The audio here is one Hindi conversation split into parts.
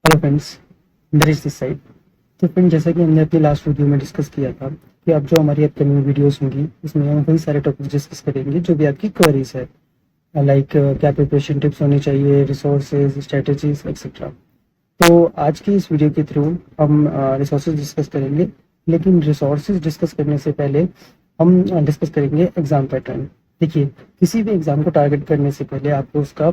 Hello friends, Naresh this side. तो फ्रेंड, जैसा कि हमने अपनी लास्ट वीडियो में डिस्कस किया था कि अब जो हमारी अपकमिंग वीडियोस होंगी इसमें हम कई सारे टॉपिक्स डिस्कस करेंगे जो भी आपकी क्वेरीज है, लाइक क्या प्रिपरेशन टिप्स होनी चाहिए, रिसोर्सेज, स्ट्रेटजीज एक्सेट्रा। तो आज की इस वीडियो के थ्रू हम रिसोर्सेज डिस्कस करेंगे, लेकिन रिसोर्सेज डिस्कस करने से पहले हम डिस्कस करेंगे एग्जाम पैटर्न। देखिए, किसी भी एग्जाम को टारगेट करने से पहले आपको उसका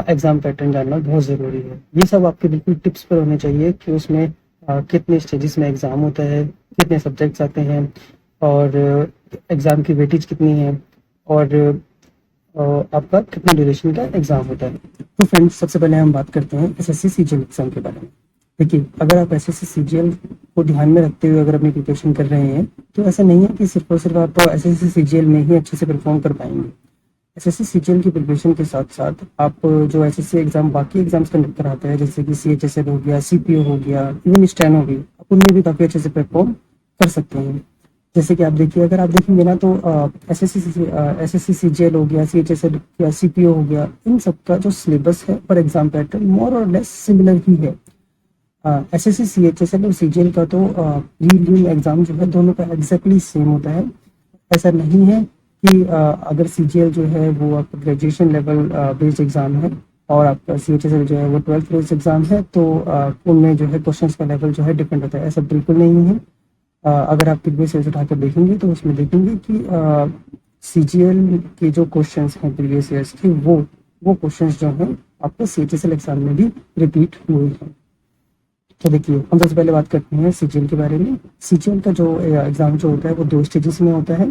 एग्जाम पैटर्न जानना बहुत ज़रूरी है। ये सब आपके बिल्कुल टिप्स पर होने चाहिए कि उसमें कितने स्टेजेस में एग्ज़ाम होता है, कितने सब्जेक्ट्स आते हैं, और एग्ज़ाम की वेटेज कितनी है, और आपका कितने ड्यूरेशन का एग्ज़ाम होता है। तो फ्रेंड्स, सबसे पहले हम बात करते हैं एसएससी सीजीएल एग्ज़ाम के बारे में। देखिए, अगर आप एसएससी सीजीएल को ध्यान में रखते हुए अगर अपनी प्रिपरेशन कर रहे हैं तो ऐसा नहीं है कि सिर्फ और सिर्फ आप एसएससी सीजीएल में ही अच्छे से परफॉर्म कर पाएंगे। एसएससी सीजीएल की प्रिपरेशन के साथ साथ आप जो एसएससी एग्जाम बाकी एग्जाम्स कंडक्ट कराते हैं, जैसे कि सीएचएसएल हो गया, सीपीओ हो गया, इवन स्टेनो भी, आप उनमें भी काफ़ी अच्छे से परफॉर्म कर सकते हैं। जैसे कि आप देखिए, अगर आप देखेंगे ना तो एसएससी सीजीएल हो गया, सीएचएसएल या सीपीओ हो गया, इन सब का जो सिलेबस है पर एग्जाम पैटर्न मोर और लेस सिमिलर ही है। एसएससी सीएचएसएल और सीजीएल का तो प्रीलिम एग्जाम जो है दोनों का एग्जैक्टली सेम होता है। ऐसा नहीं है कि अगर सीजीएल जो है वो आपका ग्रेजुएशन लेवल बेस्ड एग्जाम है और आपका सीएचएसएल जो है वो 12th बेस्ड एग्जाम है, तो उनमें जो है क्वेश्चंस का लेवल जो है डिफरेंट होता है। ऐसा बिल्कुल नहीं है। अगर आप प्रीवियस ईयर्स उठाकर देखेंगे तो उसमें देखेंगे कि सीजीएल के जो क्वेश्चंस हैं प्रीवियस ईयर्स के, वो क्वेश्चंस जो हैं आपको सीएचएसएल एग्जाम में भी रिपीट हुए हैं। तो देखिए, हम सबसे पहले बात करते हैं सीजीएल के बारे में। सीजीएल का जो एग्जाम जो होता है वो 2 स्टेजेस में होता है,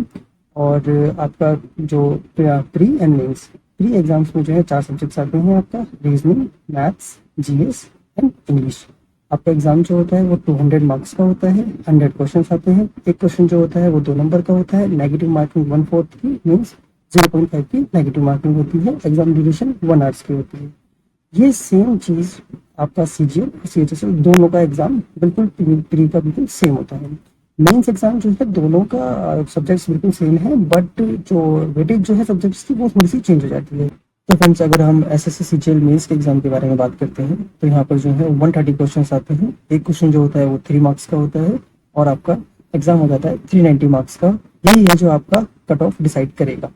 और आपका जो pre and mains, pre exams में जो है 4 सब्जेक्ट्स आते हैं, आपका reasoning, maths, GS and English. आपका एग्जाम जो होता है वो 200 मार्क्स का होता है, 100 क्वेश्चन आते हैं। एक क्वेश्चन जो होता है वो 2 नंबर का होता है, नेगेटिव मार्किंग 1/4 की, मीन्स 0.5 की नेगेटिव मार्किंग होती है। एग्जाम ड्यूरेशन 1 आवर्स की होती है। ये सेम चीज आपका सीजीएल और सीएचएसएल दोनों का एग्जाम बिल्कुल प्री का बिल्कुल सेम होता है। मेंस एग्जाम जो है दोनों का सब्जेक्ट्स बिल्कुल सेम है, बट जो वेटेज जो है सब्जेक्ट्स की वो थोड़ी सी चेंज हो जाती है। तो फ्रेंड्स, अगर हम एसएससी सीजीएल मेंस के एग्जाम के बारे में बात करते हैं तो यहाँ पर जो है 130 क्वेश्चन आते हैं। एक क्वेश्चन जो होता है वो 3 मार्क्स का होता है, और आपका एग्जाम हो जाता है 390 मार्क्स का। यही है जो आपका कट ऑफ डिसाइड करेगा।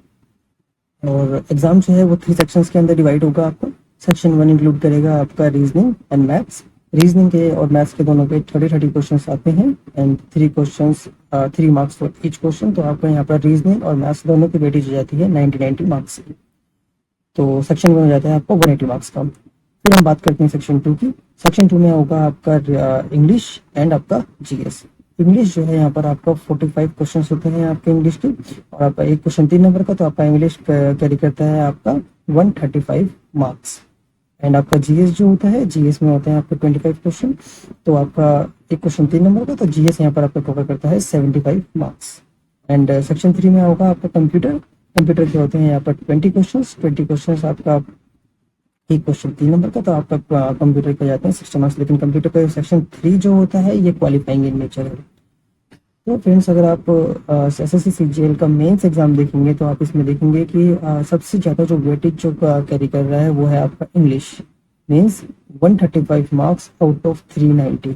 और एग्जाम जो है वो 3 सेक्शंस के अंदर डिवाइड होगा। आपका सेक्शन 1 इंक्लूड करेगा आपका रीजनिंग एंड मैथ्स। रीजनिंग के और मैथ्स के दोनों के 30 क्वेश्चंस आते हैं, and 3 marks for each question. तो आपका यहाँ पर रीजनिंग और मैथ्स दोनों की वेटेज हो जाती है 90 मार्क्स की। तो सेक्शन 1 हो जाता है आपको 180 मार्क्स का। फिर हम बात करते हैं सेक्शन 2 की। सेक्शन 2 में होगा आपका इंग्लिश एंड आपका जीएस। इंग्लिश जो है यहाँ पर आपका 45 क्वेश्चन होते हैं आपके इंग्लिश के, और आपका एक क्वेश्चन 3 नंबर का, तो आपका इंग्लिश कैरी करता है आपका 135 मार्क्स। एंड आपका जीएस जो होता है, जीएस में होते हैं आपके 25 क्वेश्चन, तो आपका एक क्वेश्चन 3 नंबर का, तो जीएस यहाँ पर आपका कवर करता है 75 मार्क्स। एंड सेक्शन 3 में होगा आपका कंप्यूटर। कंप्यूटर के होते हैं यहाँ पर 20 क्वेश्चन आपका, एक क्वेश्चन 3 नंबर का, तो आपका कंप्यूटर के जाते हैं 60 मार्क्स। लेकिन कंप्यूटर का सेक्शन 3 जो होता है ये क्वालिफाइंग इन नेचर है। तो फ्रेंड्स, अगर आप एसएससी सीजीएल का मेंस एग्जाम देखेंगे तो आप इसमें देखेंगे कि सबसे ज़्यादा जो वेटेज जो कैरी कर रहा है वो है आपका English. Means 135 marks out of 390,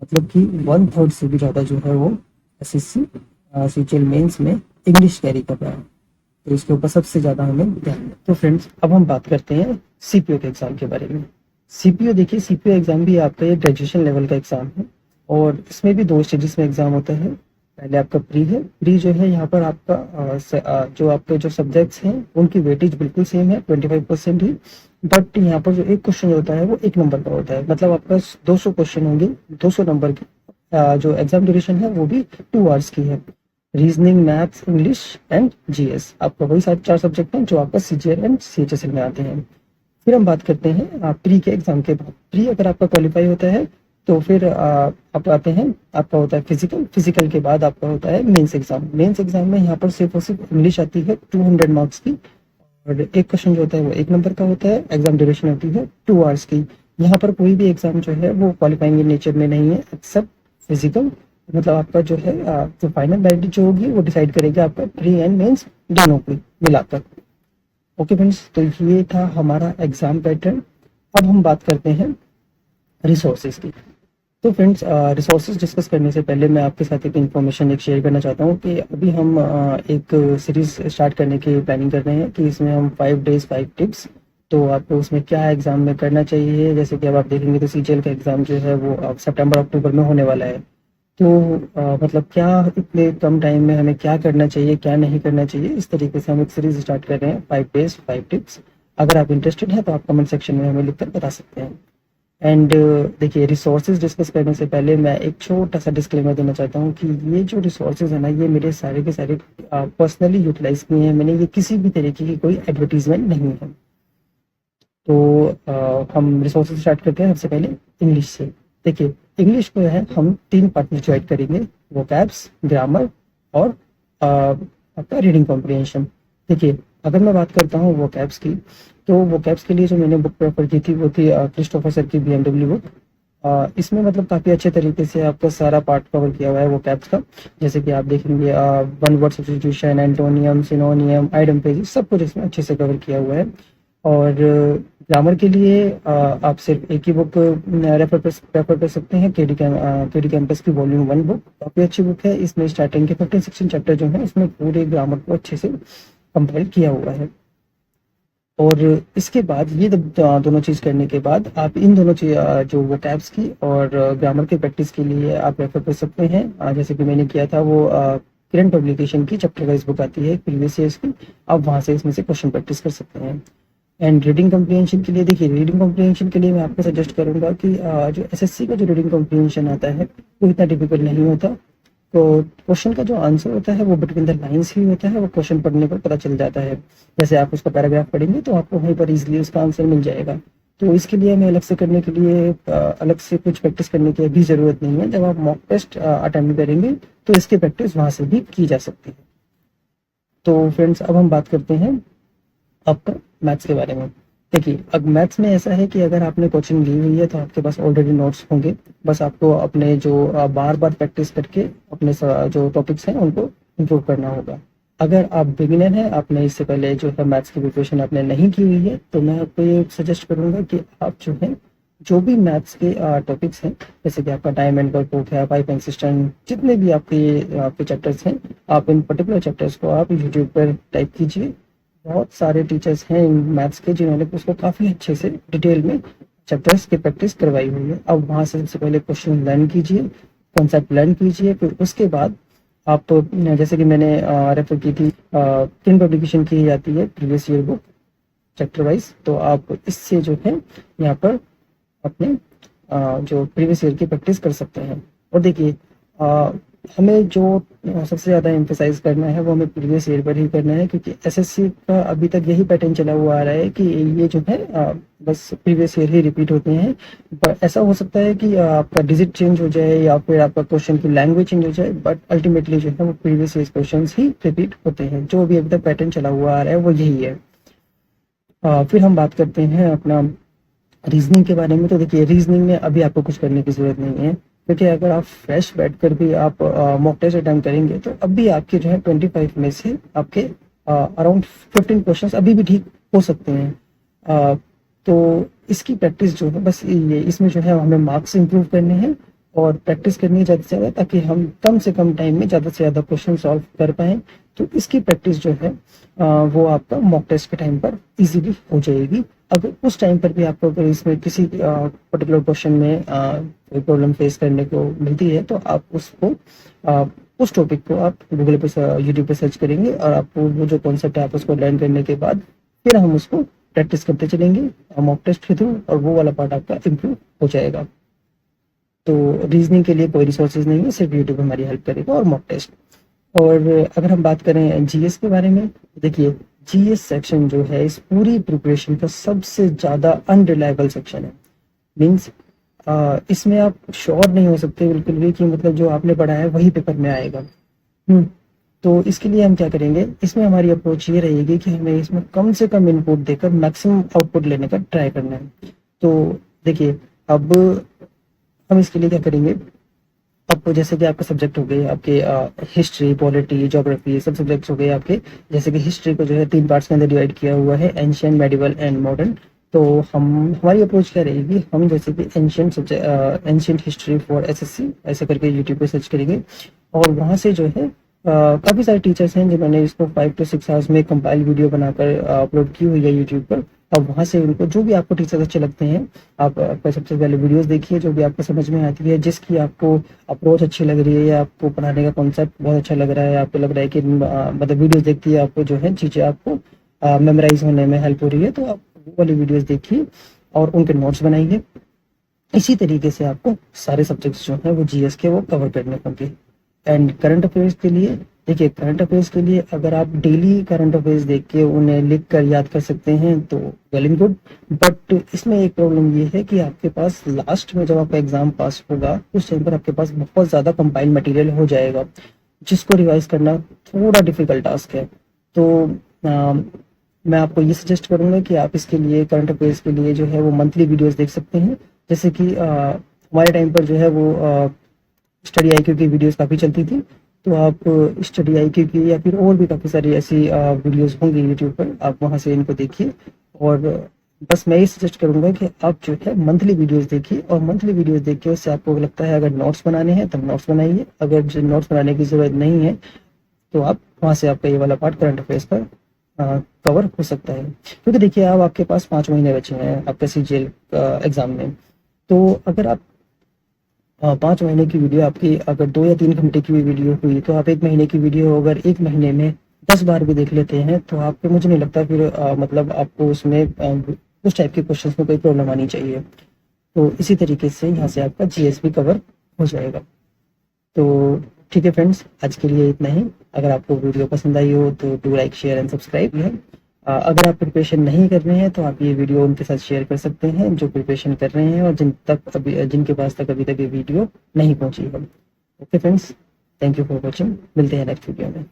मतलब कि 1/3 से भी ज़्यादा जो है वो एसएससी सीजीएल मेंस में इंग्लिश कैरी कर रहा है। तो इसके ऊपर सबसे ज़्यादा हमें ध्यान दें। तो फ्रेंड्स, अब हम बात करते हैं सीपीओ के एग्जाम के बारे में। सीपीओ, देखिए, सीपीओ एग्जाम भी आपका ये ग्रेजुएशन लेवल का एग्जाम है, और इसमें भी 2 स्टेजेस में एग्जाम होता है। पहले आपका प्री है। प्री जो है यहाँ पर आपका जो आपके जो सब्जेक्ट्स हैं उनकी वेटेज बिल्कुल सेम है, 25% ही। बट यहाँ पर जो एक क्वेश्चन होता है वो 1 नंबर का होता है, मतलब आपका 200 क्वेश्चन होंगे 200 नंबर की। जो एग्जाम ड्यूरेशन है वो भी 2 आवर्स की है। Reasoning, maths, English and GS, आपका वही 4 सब्जेक्ट हैं जो आपका सीजीएल एंड सीएचएसएल में आते हैं। फिर हम बात करते हैं प्री के एग्जाम के बाद। प्री अगर आपका क्वालिफाई होता है तो फिर आप आते हैं, आपका होता है फिजिकल। फिजिकल के बाद आपका होता है मेंस एग्जाम। मेंस एग्जाम में यहाँ पर सिर्फ और सिर्फ इंग्लिश आती है 200 मार्क्स की, और एक क्वेश्चन जो होता है वो 1 नंबर का होता है। एग्जाम ड्यूरेशन होती है 2 आवर्स की। यहाँ पर कोई भी एग्जाम जो है वो क्वालिफाइंग इन नेचर में नहीं है एक्सेप्ट फिजिकल। मतलब आपका जो है जो फाइनल मेरिट जो होगी वो डिसाइड करेगा आपका प्री एंड मेंस दोनों को मिलाकर। ओके फ्रेंड्स, तो ये था हमारा एग्जाम पैटर्न। अब हम बात करते हैं रिसोर्सेज की। तो फ्रेंड्स, रिसोर्सेज डिस्कस करने से पहले मैं आपके साथ एक इन्फॉर्मेशन शेयर करना चाहता हूँ कि अभी हम एक सीरीज स्टार्ट करने की प्लानिंग कर रहे हैं कि इसमें हम 5 days 5 tips। तो आपको उसमें क्या एग्जाम में करना चाहिए, जैसे कि अब आप देखेंगे तो सीजीएल का एग्जाम जो है वो अब सितंबर अक्टूबर में होने वाला है। तो मतलब क्या इतने कम टाइम में हमें क्या करना चाहिए, क्या नहीं करना चाहिए, इस तरीके से हम एक सीरीज स्टार्ट कर रहे हैं 5 days 5 tips। अगर आप इंटरेस्टेड हैं तो आप कमेंट सेक्शन में हमें लिखकर बता सकते हैं। एंड देखिए, रिसोर्सेज डिस्कस करने से पहले मैं एक छोटा सा डिस्क्लेमर देना चाहता हूँ कि ये जो रिसोर्सेज है ना, ये मेरे सारे के सारे पर्सनली यूटिलाइज किए हैं मैंने, ये किसी भी तरीके की कोई एडवर्टीजमेंट नहीं है। तो हम रिसोर्सेज स्टार्ट करते हैं सबसे पहले इंग्लिश से। देखिए, इंग्लिश को है हम 3 पार्ट में डिवाइड करेंगे, वोकैब्स, ग्रामर और आपका रीडिंग कॉम्प्रिहेंशन। देखिए, अगर मैं बात करता हूँ वोकैब्स की, तो वोकैब्स के लिए जो मैंने बुक प्रेफर की थी वो थी क्रिस्टोफर सर की BMW बुक। इसमें मतलब काफ़ी अच्छे तरीके से आपका सारा पार्ट कवर किया हुआ है वोकैब्स का। जैसे कि आप देखेंगे one word substitution, antonym, सिनोनियम, idem phrases, सब कुछ इसमें अच्छे से कवर किया हुआ है। और ग्रामर के लिए आप सिर्फ एक ही बुक रेफर कर सकते हैं, केडी कैंपस की वॉल्यूम 1 बुक काफ़ी अच्छी बुक है। इसमें स्टार्टिंग के 15-16 चैप्टर जो है उसमें पूरे ग्रामर को अच्छे से कंपाइल किया हुआ है। और इसके बाद ये दोनों चीज़ करने के बाद आप इन दोनों चीज जो वोकैब्स की और ग्रामर की प्रैक्टिस के लिए आप रेफर कर सकते हैं। जैसे कि मैंने किया था वो किरण पब्लिकेशन की चैप्टर वाइज बुक आती है प्रीवियस ईयर्स की, आप वहाँ से इसमें से क्वेश्चन प्रैक्टिस कर सकते हैं। एंड रीडिंग कॉम्प्रिहेंशन के लिए, देखिए रीडिंग कॉम्प्रिहेंशन के लिए मैं आपको सजेस्ट करूंगा कि जो एसएससी का जो रीडिंग कॉम्प्रिहेंशन आता है वो इतना डिफिकल्ट नहीं होता। तो क्वेश्चन का जो आंसर होता है वो बिटवीन द लाइंस ही होता है, वो क्वेश्चन पढ़ने पर पता चल जाता है। जैसे आप उसका पैराग्राफ पढ़ेंगे तो आपको वहीं पर इजीली उसका आंसर मिल जाएगा। तो इसके लिए हमें अलग से करने के लिए अलग से कुछ प्रैक्टिस करने की भी ज़रूरत नहीं है। जब आप मॉक टेस्ट अटेम्प्ट करेंगे तो इसकी प्रैक्टिस वहाँ से भी की जा सकती है। तो फ्रेंड्स, अब हम बात करते हैं आपका मैथ्स के बारे में। देखिए, अब मैथ्स में ऐसा है कि अगर आपने कोचिंग ली हुई है तो आपके पास ऑलरेडी नोट्स होंगे, बस आपको अपने जो बार बार प्रैक्टिस करके अपने जो टॉपिक्स हैं उनको इम्प्रूव करना होगा। अगर आप बिगिनर हैं, आपने इससे पहले जो है मैथ्स की प्रिपरेशन आपने नहीं की हुई है, तो मैं आपको ये सजेस्ट करूंगा कि आप जो है जो भी मैथ्स के टॉपिक्स हैं, जैसे कि आपका टाइम एंड वर्क है, पाइपिंग सिस्टम, जितने भी आपके चैप्टर्स हैं, आप इन पर्टिकुलर चैप्टर्स को आप यूट्यूब पर टाइप कीजिए। बहुत सारे टीचर्स हैं इन मैथ्स के जिन्होंने उसको काफ़ी अच्छे से डिटेल में चैप्टर्स की प्रैक्टिस करवाई हुई है। अब वहाँ से सबसे पहले क्वेश्चन लर्न कीजिए, कॉन्सेप्ट लर्न कीजिए, फिर उसके बाद आप जैसे कि मैंने रेफर की थी किन पब्लिकेशन की जाती है previous year book chapter wise, तो आप इससे जो है यहाँ पर अपने जो प्रीवियस ईयर की प्रैक्टिस कर सकते हैं। और देखिए, हमें जो सबसे ज़्यादा एम्फेसाइज करना है वो हमें प्रीवियस ईयर पर ही करना है, क्योंकि एसएससी का अभी तक यही पैटर्न चला हुआ आ रहा है कि ये जो है बस प्रीवियस ईयर ही रिपीट होते हैं। पर ऐसा हो सकता है कि आपका डिजिट चेंज हो जाए या फिर आपका क्वेश्चन की लैंग्वेज चेंज हो जाए, बट अल्टीमेटली जो है वो प्रीवियस ईयर क्वेश्चन ही रिपीट होते हैं। जो भी अभी तक पैटर्न चला हुआ आ रहा है वो यही है। फिर हम बात करते हैं अपना रीजनिंग के बारे में। तो देखिए, रीजनिंग में अभी आपको कुछ करने की जरूरत नहीं है, क्योंकि अगर आप फ्रेश बैठ कर भी आप मॉक टेस्ट अटेम्प्ट करेंगे तो अभी आपके जो है 25 में से आपके अराउंड 15 क्वेश्चन अभी भी ठीक हो सकते हैं। तो इसकी प्रैक्टिस जो है, बस ये इसमें जो है हमें मार्क्स इंप्रूव करने हैं और प्रैक्टिस करनी है ज़्यादा से ज़्यादा, ताकि हम कम से कम टाइम में ज़्यादा से ज़्यादा क्वेश्चन सॉल्व कर पाएँ। तो इसकी प्रैक्टिस जो है वो आपका मॉक टेस्ट के टाइम पर इजीली हो जाएगी। अगर उस टाइम पर भी आपको अगर इसमें किसी पर्टिकुलर क्वेश्चन में कोई प्रॉब्लम फेस करने को मिलती है तो आप उसको उस टॉपिक को आप गूगल पे यूट्यूब पे सर्च करेंगे और आपको वो जो कॉन्सेप्ट है आप उसको लर्न करने के बाद फिर हम उसको प्रैक्टिस करते चलेंगे मॉक टेस्ट के थ्रू, और वो वाला पार्ट आपका इम्प्रूव हो जाएगा। तो रीजनिंग के लिए कोई रिसोर्सेज नहीं है, सिर्फ यूट्यूब हमारी हेल्प करेगा और मॉक टेस्ट। और अगर हम बात करें जीएस के बारे में, देखिए जीएस सेक्शन जो है इस पूरी प्रिपरेशन का सबसे ज़्यादा अनरिलायबल सेक्शन है। मीन्स इसमें आप श्योर नहीं हो सकते बिल्कुल भी कि मतलब जो आपने पढ़ा है वही पेपर में आएगा। तो इसके लिए हम क्या करेंगे, इसमें हमारी अप्रोच ये रहेगी कि हमें इसमें कम से कम इनपुट देकर मैक्सिमम आउटपुट लेने का ट्राई करना है। तो देखिए, अब हम इसके लिए क्या करेंगे, अब जैसे कि आपके सब्जेक्ट हो गए आपके हिस्ट्री, पॉलिटी, ज्योग्राफी, सब सब्जेक्ट्स हो गए आपके। जैसे कि हिस्ट्री को जो है 3 पार्ट्स के अंदर डिवाइड किया हुआ है, एंशियंट, मेडिवल एंड मॉडर्न। तो हम हमारी अप्रोच क्या रहेगी, हम जैसे कि एंशियंट हिस्ट्री फॉर एसएससी ऐसे करके यूट्यूब पे सर्च करेंगे, और वहाँ से जो है काफ़ी सारे टीचर्स हैं जिन्होंने इसको 5 to 6 आवर्स में कंपाइल वीडियो बनाकर अपलोड की हुई है यूट्यूब पर। अब वहाँ से उनको जो भी आपको टीचर्स अच्छे लगते हैं, आप सबसे पहले वीडियोस देखिए जो भी आपको समझ में आती है, जिसकी आपको अप्रोच अच्छी लग रही है या आपको पढ़ाने का कॉन्सेप्ट बहुत अच्छा लग रहा है, आपको लग रहा है कि मतलब वीडियोस देखती है आपको जो है चीज़ें आपको मेमोराइज होने में हेल्प हो रही है, तो आप वो वाली वीडियोस देखिए और उनके नोट्स बनाइए। इसी तरीके से आपको सारे सब्जेक्ट्स जो हैं वो जीएस के वो कवर करने होंगे। एंड करंट अफेयर्स के लिए देखिए, करंट अफेयर्स के लिए अगर आप डेली करंट अफेयर्स देख के उन्हें लिख कर याद कर सकते हैं तो वेल एंड गुड। बट इसमें एक प्रॉब्लम ये है कि आपके पास लास्ट में जब आपका एग्जाम पास होगा उस टाइम पर आपके पास बहुत ज़्यादा कंपाइल मटेरियल हो जाएगा, जिसको रिवाइज करना थोड़ा डिफिकल्ट टास्क है। तो मैं आपको ये सजेस्ट करूंगा कि आप इसके लिए करंट अफेयर्स के लिए जो है वो मंथली वीडियोस देख सकते हैं। जैसे कि हमारे टाइम पर जो है वो स्टडी आईक्यू की वीडियोस काफ़ी चलती थी, तो आप स्टडी आईक्यू की या फिर और भी काफ़ी सारी ऐसी वीडियोस होंगी यूट्यूब पर, आप वहाँ से इनको देखिए। और बस मैं ये सजेस्ट करूंगा कि आप जो है मंथली वीडियोस देखिए, और मंथली वीडियोस देख के उससे आपको लगता है अगर नोट्स बनाने हैं तब नोट्स बनाइए, अगर जो नोट्स बनाने की ज़रूरत नहीं है तो आप वहाँ से आपका ये वाला पार्ट करंट अफेयर्स पर कवर हो सकता है। क्योंकि देखिए अब आपके पास 5 महीने बचे हैं आपका सीजीएल एग्जाम में, तो अगर आप 5 महीने की वीडियो आपकी अगर 2 या 3 घंटे की भी वीडियो हुई, तो आप 1 महीने की वीडियो अगर 1 महीने में 10 बार भी देख लेते हैं तो आपको, मुझे नहीं लगता फिर मतलब आपको उसमें उस टाइप के क्वेश्चंस में कोई प्रॉब्लम आनी चाहिए। तो इसी तरीके से यहाँ से आपका जीएस भी कवर हो जाएगा। तो ठीक है फ्रेंड्स, आज के लिए इतना ही। अगर आपको वीडियो पसंद आई हो तो do like share and subscribe है। अगर आप प्रिपरेशन नहीं कर रहे हैं तो आप ये वीडियो उनके साथ शेयर कर सकते हैं जो प्रिपरेशन कर रहे हैं और जिनके पास तक अभी तक ये वीडियो नहीं पहुंची है। Okay friends, thank you for watching, मिलते हैं नेक्स्ट वीडियो में।